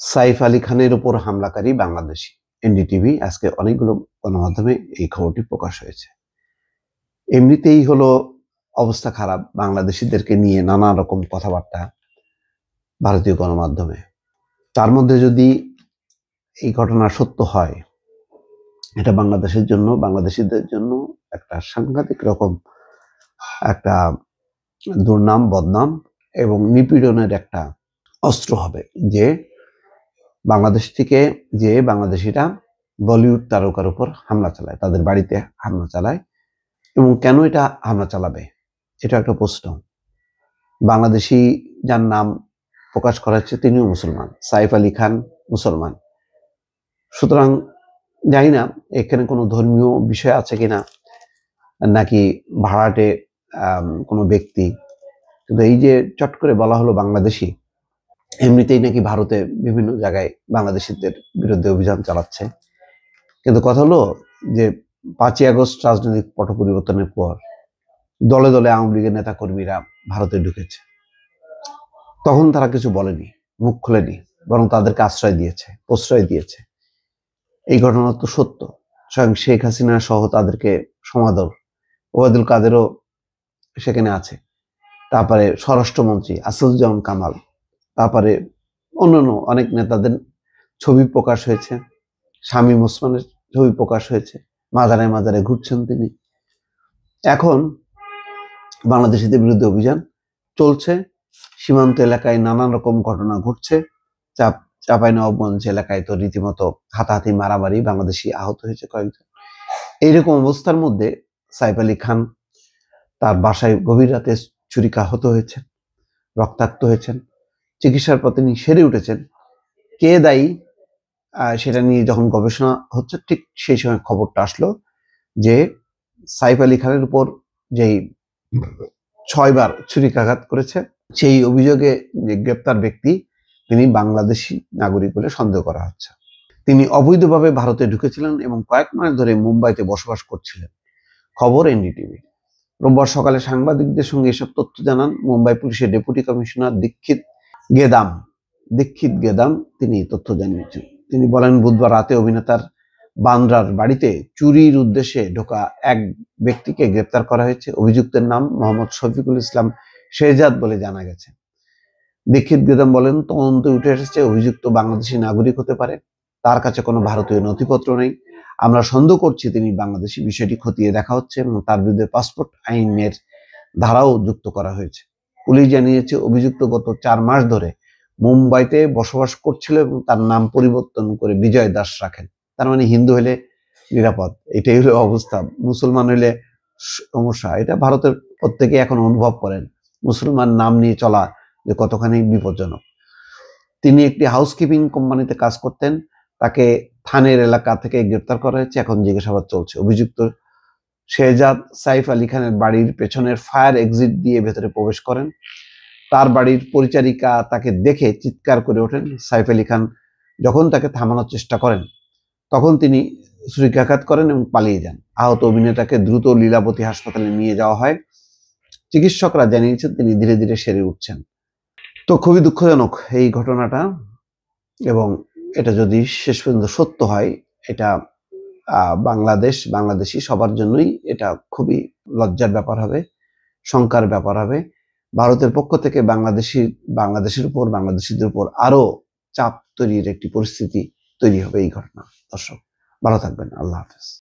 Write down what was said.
সাইফ আলী খানের উপর হামলাকারী বাংলাদেশি। এনডিটিভি আজকে অনেকগুলো গণমাধ্যমে এই খবরটি প্রকাশ হয়েছে। এমনিতেই হলো অবস্থা খারাপ, বাংলাদেশিদেরকে নিয়ে নানা রকম কথাবার্তা ভারতীয় গণমাধ্যমে। তার মধ্যে যদি এই ঘটনা সত্য হয়, এটা বাংলাদেশের জন্য, বাংলাদেশিদের জন্য একটা সাংঘাতিক রকম একটা দুর্নাম, বদনাম এবং নিপীড়নের একটা অস্ত্র হবে। যে বাংলাদেশ থেকে যে বাংলাদেশিরা বলিউড তারকার উপর হামলা চালায়, তাদের বাড়িতে হামলা চালায়, এবং কেন এটা হামলা চালাবে, এটা একটা প্রশ্ন। বাংলাদেশি যার নাম প্রকাশ করা হচ্ছে তিনিও মুসলমান, সাইফ আলী খান মুসলমান। সুতরাং জানি না এখানে কোনো ধর্মীয় বিষয় আছে কিনা, নাকি ভাড়াটে কোনো ব্যক্তি। কিন্তু এই যে চট করে বলা হলো বাংলাদেশি, এমনিতেই নাকি ভারতে বিভিন্ন জায়গায় বাংলাদেশিদের বিরুদ্ধে অভিযান চালাচ্ছে। কিন্তু কথা হলো যে 5ই আগস্ট রাজনৈতিক পট পরিবর্তনের পর দলে দলে আওয়ামী লীগের নেতা কর্মীরা ভারতে ঢুকেছে। তখন তারা কিছু বলেনি, মুখ খোলেনি, বরং তাদেরকে আশ্রয় দিয়েছে, প্রশ্রয় দিয়েছে। এই ঘটনা তো সত্য। স্বয়ং শেখ হাসিনা সহ তাদেরকে সমাদর, ওবায়দুল কাদেরও সেখানে আছে। তারপরে স্বরাষ্ট্রমন্ত্রী আসাদুজ্জামান কামাল, তারপরে অন্যান্য অনেক নেতাদের ছবি প্রকাশ হয়েছে, শামীম ওসমানের ছবি প্রকাশ হয়েছে, মাজারে মাজারে ঘুরছেন তিনি। এখন বাংলাদেশিদের বিরুদ্ধে অভিযান চলছে, সীমান্ত এলাকায় নানান রকম ঘটনা ঘটছে। চাঁপাইনবাবগঞ্জ এলাকায় তো রীতিমতো হাতাহাতি, মারামারি, বাংলাদেশি আহত হয়েছে কয়েকজন। এইরকম অবস্থার মধ্যে সাইফ আলী খান তার বাসায় গভীর রাতে ছুরিকাহত হয়েছেন, রক্তাক্ত হয়েছেন, চিকিৎসার পর তিনি সেরে উঠেছেন। কে দায়ী সেটা নিয়ে যখন গবেষণা হচ্ছে, ঠিক সেই সময় খবরটা আসলো যে সাইফ আলী খানের উপর যেই 6 বার ছুরিকাঘাত করেছে, সেই অভিযোগে যে গ্রেপ্তার ব্যক্তি তিনি বাংলাদেশি নাগরিক বলে সন্দেহ করা হচ্ছে। তিনি অবৈধভাবে ভারতে ঢুকেছিলেন এবং কয়েক মাস ধরে মুম্বাইতে বসবাস করছিলেন। খবর এনডিটিভি। রোববার সকালে সাংবাদিকদের সঙ্গে এসব তথ্য জানান মুম্বাই পুলিশের ডেপুটি কমিশনার দীক্ষিত গেদাম। তিনি তথ্য জানিয়েছেন। তিনি বলেন, বুধবার রাতে অভিনেতার বান্দ্রার বাড়িতে চুরির উদ্দেশ্যে ঢোকা এক ব্যক্তিকে গ্রেপ্তার করা হয়েছে। অভিযুক্তের নাম মোহাম্মদ শফিকুল ইসলাম শেহজাদ বলে জানা গেছে। দীক্ষিত গেদাম বলেন, তদন্তে উঠে এসেছে অভিযুক্ত বাংলাদেশি নাগরিক হতে পারে। তার কাছে কোনো ভারতীয় নথিপত্র নেই। আমরা সন্দেহ করছি তিনি বাংলাদেশি। বিষয়টি খতিয়ে দেখা হচ্ছে এবং তার বিরুদ্ধে পাসপোর্ট আইনের ধারাও যুক্ত করা হয়েছে। পুলিশ জানিয়েছে, অভিযুক্ত গত 4 মাস ধরে মুম্বাইতে বসবাস করছিল এবং তার নাম পরিবর্তন করে বিজয় দাস রাখেন। তার মানে হিন্দু হলে নিরাপদ, এটাই হলো অবস্থা। মুসলমান হলে সমস্যা। এটা ভারতের প্রত্যেকে এখন অনুভব করেন, মুসলমান নাম নিয়ে চলা যে কতখানি বিপজ্জনক। তিনি একটি হাউসকিপিং কোম্পানিতে কাজ করতেন। তাকে থানের এলাকা থেকে গ্রেপ্তার করা হয়েছে, এখন জিজ্ঞাসাবাদ চলছে। অভিযুক্ত শেহজাদ সাইফ আলী খানের বাড়ির পেছনের ফায়ার এক্সিট দিয়ে ভেতরে প্রবেশ করেন। তার বাড়ির পরিচারিকা তাকে দেখে চিৎকার করে ওঠেন। সাইফ আলী খান যখন তাকে থামানোর চেষ্টা করেন, তখন তিনি ছুরিকাঘাত করেন এবং পালিয়ে যান। আহত অভিনেতাকে দ্রুত লীলাবতী হাসপাতালে নিয়ে যাওয়া হয়। চিকিৎসকরা জানিয়েছেন তিনি ধীরে ধীরে সেরে উঠছেন। তো খুবই দুঃখজনক এই ঘটনাটা, এবং এটা যদি শেষ পর্যন্ত সত্য হয়, এটা বাংলাদেশি সবার জন্যই এটা খুবই লজ্জার ব্যাপার হবে, শঙ্কার ব্যাপার হবে। ভারতের পক্ষ থেকে বাংলাদেশের উপর, বাংলাদেশিদের উপর আরো চাপ তৈরির একটি পরিস্থিতি তৈরি হবে এই ঘটনা। দর্শক ভালো থাকবেন, আল্লাহ হাফেজ।